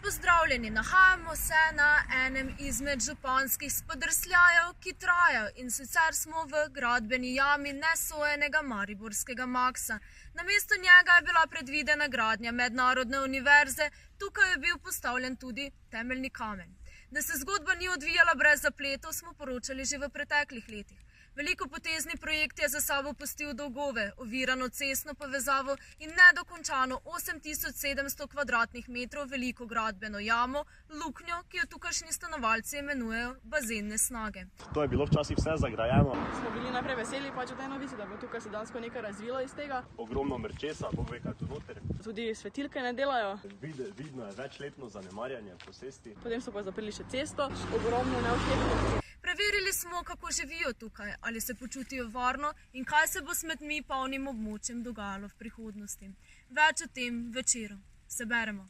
pozdravljeni, nahajamo se na enem izmed županskih spodrsljajev, ki trajajo, in sicer smo v gradbeni jami nesojenega mariborskega Maksa. Namesto njega je bila predvidena gradnja mednarodne univerze, tukaj je bil postavljen tudi temeljni kamen. Da se zgodba ni odvijala brez zapletov, smo poročali že v preteklih letih. Velikopotezni projekt je za sabo pustil dolgove, ovirano cestno povezavo in nedokončano 8700 kvadratnih metrov veliko gradbeno jamo, luknjo, ki jo tukajšnji stanovalci imenujejo bazenne snage. To je bilo včasih vse zagrajeno. Smo bili najprej veseli v tej novici, da bo tukaj se dejansko nekaj razvilo iz tega. Ogromno mrčesa, Bog ve kaj tu noter. Tudi svetilke ne delajo. Vidno je večletno zanemarjanje posesti. Potem so pa zaprli še cesto, ogromno nevštetnosti. Preverili smo, kako živijo tukaj, ali se počutijo varno in kaj se bo s smetmi polnim območjem dogajalo v prihodnosti. Več o tem večeru. Se beremo.